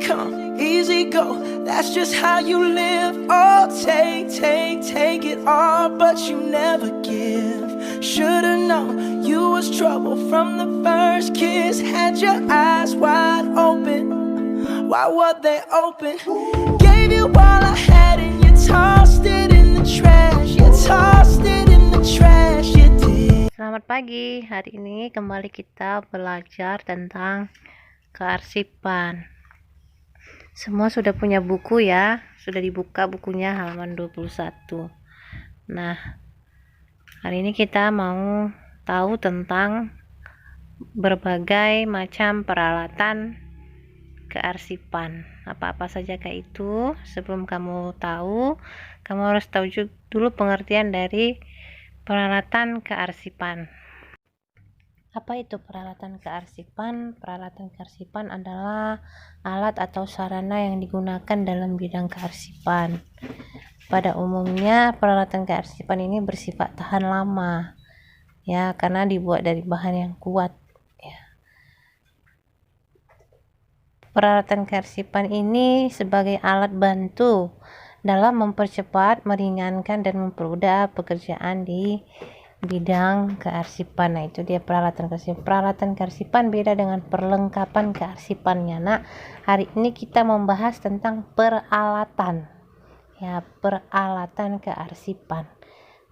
come, easy go. That's just how you live. Oh, take it all, but you never give. Should've known you was trouble from the first kiss. Had your eyes wide open. Why were they open? Gave you all I had and you tossed it in the trash. You tossed it in the trash, you did. Selamat pagi, hari ini kembali kita belajar tentang kearsipan. Semua sudah punya buku ya, sudah dibuka bukunya halaman 21. Nah, hari ini kita mau tahu tentang berbagai macam peralatan kearsipan. Apa-apa saja kayak itu. Sebelum kamu tahu, kamu harus tahu dulu pengertian dari peralatan kearsipan. Apa itu peralatan kearsipan? Peralatan kearsipan adalah alat atau sarana yang digunakan dalam bidang kearsipan. Pada umumnya, peralatan kearsipan ini bersifat tahan lama, ya, karena dibuat dari bahan yang kuat. Ya. Peralatan kearsipan ini sebagai alat bantu dalam mempercepat, meringankan, dan mempermudah pekerjaan di bidang kearsipan. Nah, itu dia peralatan kearsipan. Peralatan kearsipan beda dengan perlengkapan kearsipannya. Nah, hari ini kita membahas tentang peralatan. Ya, peralatan kearsipan.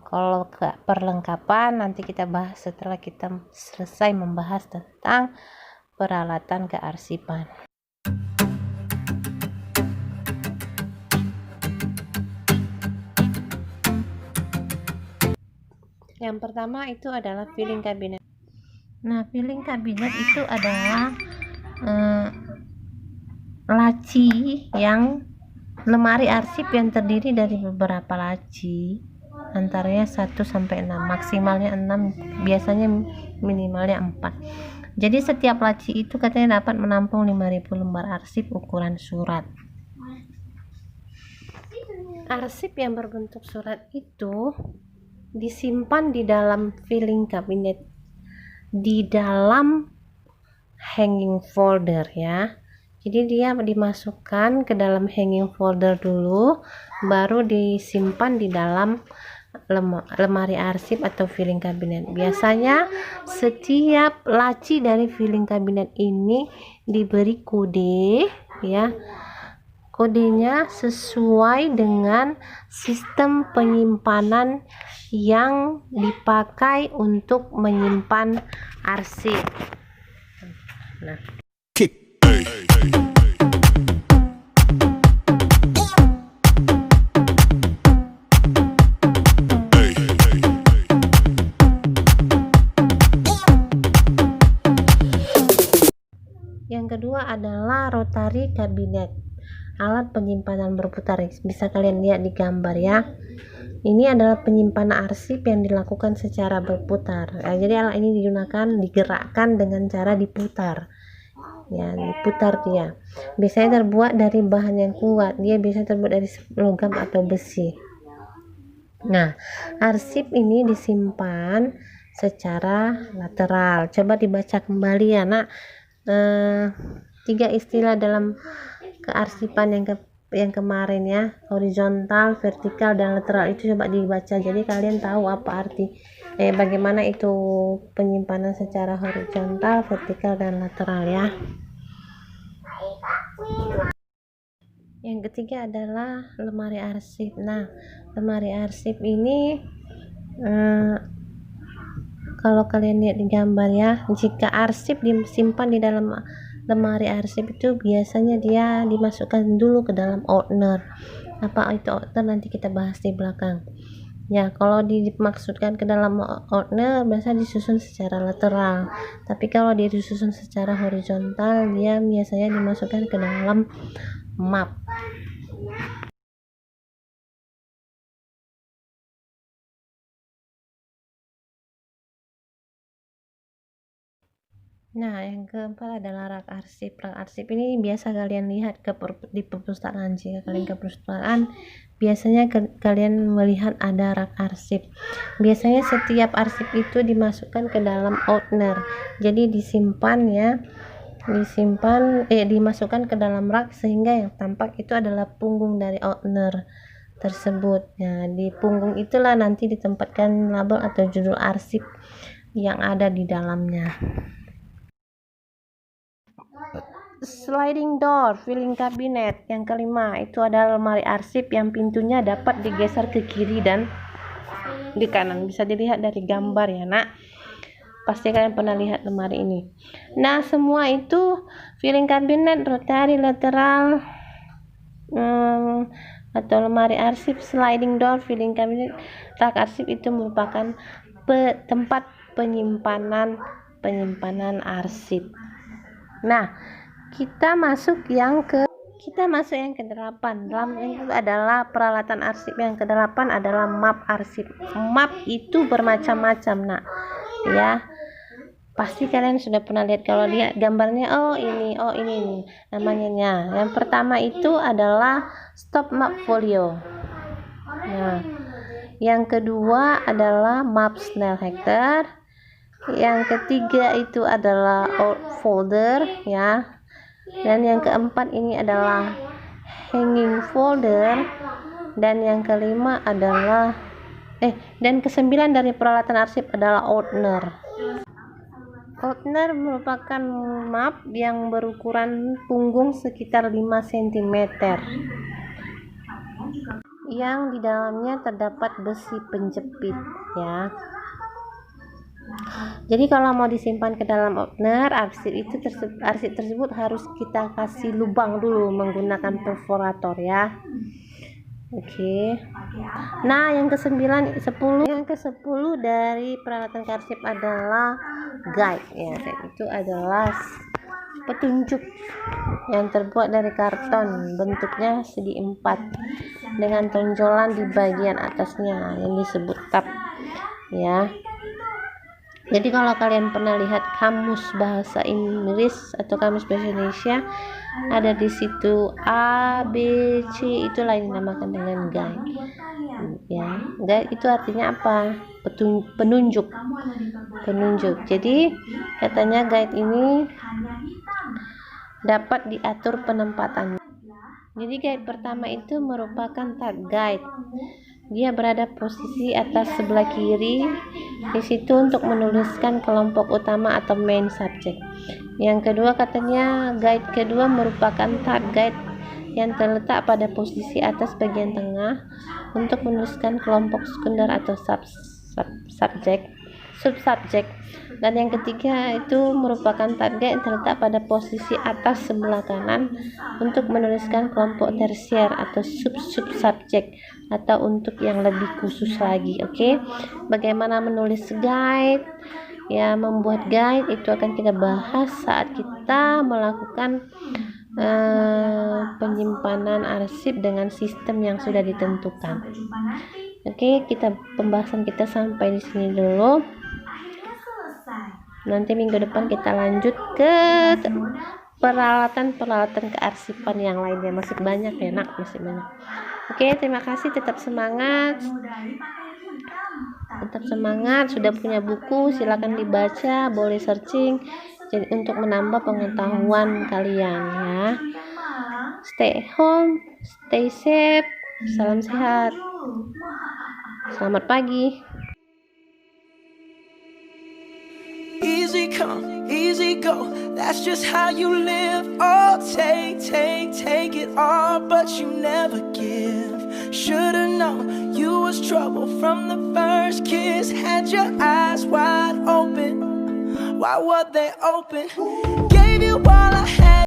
Kalau ke perlengkapan nanti kita bahas setelah kita selesai membahas tentang peralatan kearsipan. Yang pertama itu adalah filing cabinet. Nah, filing cabinet itu adalah laci yang lemari arsip yang terdiri dari beberapa laci, antaranya 1 sampai 6, maksimalnya 6, biasanya minimalnya 4. Jadi setiap laci itu katanya dapat menampung 5.000 lembar arsip ukuran surat. Arsip yang berbentuk surat itu disimpan di dalam filing cabinet, di dalam hanging folder ya. Jadi dia dimasukkan ke dalam hanging folder dulu, baru disimpan di dalam lemari arsip atau filing cabinet. Biasanya setiap laci dari filing cabinet ini diberi kode ya. Kodenya sesuai dengan sistem penyimpanan yang dipakai untuk menyimpan arsip. Nah, yang kedua adalah rotary cabinet, alat penyimpanan berputar. Bisa kalian lihat di gambar ya. Ini adalah penyimpanan arsip yang dilakukan secara berputar. Jadi alat ini digerakkan dengan cara diputar. Ya, diputar dia. Biasanya terbuat dari bahan yang kuat. Dia biasanya terbuat dari logam atau besi. Nah, arsip ini disimpan secara lateral. Coba dibaca kembali ya, Nak. 3 istilah dalam kearsipan yang kemarin ya, horizontal, vertikal, dan lateral, itu coba dibaca. Jadi kalian tahu apa arti bagaimana itu penyimpanan secara horizontal, vertikal, dan lateral ya. Yang ketiga adalah lemari arsip. Nah, lemari arsip ini kalau kalian lihat di gambar ya, jika arsip disimpan di dalam lemari arsip itu biasanya dia dimasukkan dulu ke dalam outener. Apa itu outener nanti kita bahas di belakang. Ya, kalau dimaksudkan ke dalam outener biasanya disusun secara lateral. Tapi kalau dia disusun secara horizontal, dia biasanya dimasukkan ke dalam map. Nah, yang keempat adalah rak arsip. Rak arsip ini biasa kalian lihat di perpustakaan. Jika kalian ke perpustakaan, biasanya kalian melihat ada rak arsip. Biasanya setiap arsip itu dimasukkan ke dalam outener. Jadi disimpan ya dimasukkan ke dalam rak sehingga yang tampak itu adalah punggung dari opener tersebut. Nah, di punggung itulah nanti ditempatkan label atau judul arsip yang ada di dalamnya. Sliding door filing cabinet yang kelima itu adalah lemari arsip yang pintunya dapat digeser ke kiri dan di kanan. Bisa dilihat dari gambar ya nak, pasti kalian pernah lihat lemari ini. Nah, semua itu filing cabinet, rotary, lateral, atau lemari arsip, sliding door, filing cabinet, rak arsip itu merupakan tempat penyimpanan arsip. Nah, kita masuk yang ke-8. Dalam itu adalah peralatan arsip. Yang ke-8 adalah map arsip. Map itu bermacam-macam nak ya, pasti kalian sudah pernah lihat. Kalau lihat gambarnya, oh ini namanya. Yang pertama itu adalah stop map folio. Nah, yang kedua adalah map Snell Hector. Yang ketiga itu adalah old folder ya. Dan yang keempat ini adalah hanging folder. Dan yang kelima adalah dan kesembilan dari peralatan arsip adalah opener. Opener merupakan map yang berukuran punggung sekitar 5 cm yang di dalamnya terdapat besi penjepit ya. Jadi kalau mau disimpan ke dalam opener, arsip tersebut harus kita kasih lubang dulu menggunakan perforator ya. Oke. Nah, yang ke-10 dari peralatan arsip adalah guide ya. Itu adalah petunjuk yang terbuat dari karton, bentuknya segi 4 dengan tonjolan di bagian atasnya yang disebut tab ya. Jadi kalau kalian pernah lihat kamus bahasa Inggris atau kamus bahasa Indonesia, ada di situ A, B, C, itulah yang dinamakan dengan guide. Ya, guide itu artinya apa? Penunjuk. Jadi katanya guide ini dapat diatur penempatannya. Jadi guide pertama itu merupakan tab guide. Dia berada posisi atas sebelah kiri di situ untuk menuliskan kelompok utama atau main subject. Yang kedua katanya guide kedua merupakan tab guide yang terletak pada posisi atas bagian tengah untuk menuliskan kelompok sekunder atau subject. Dan yang ketiga itu merupakan tab guide yang terletak pada posisi atas sebelah kanan untuk menuliskan kelompok tersier atau subject atau untuk yang lebih khusus lagi. Oke. Bagaimana menulis guide ya, membuat guide itu akan kita bahas saat kita melakukan penyimpanan arsip dengan sistem yang sudah ditentukan. Oke, pembahasan kita sampai di sini dulu. Nanti minggu depan kita lanjut ke peralatan kearsipan yang lainnya. Masih banyak ya nak, masih banyak. Oke, terima kasih, tetap semangat. Sudah punya buku, silakan dibaca, boleh searching jadi untuk menambah pengetahuan kalian ya. Stay home, stay safe, salam sehat. Selamat pagi. Easy come, easy go, that's just how you live. Oh, take it all, but you never give. Should've known you was trouble from the first kiss. Had your eyes wide open, why were they open? Gave you all I had.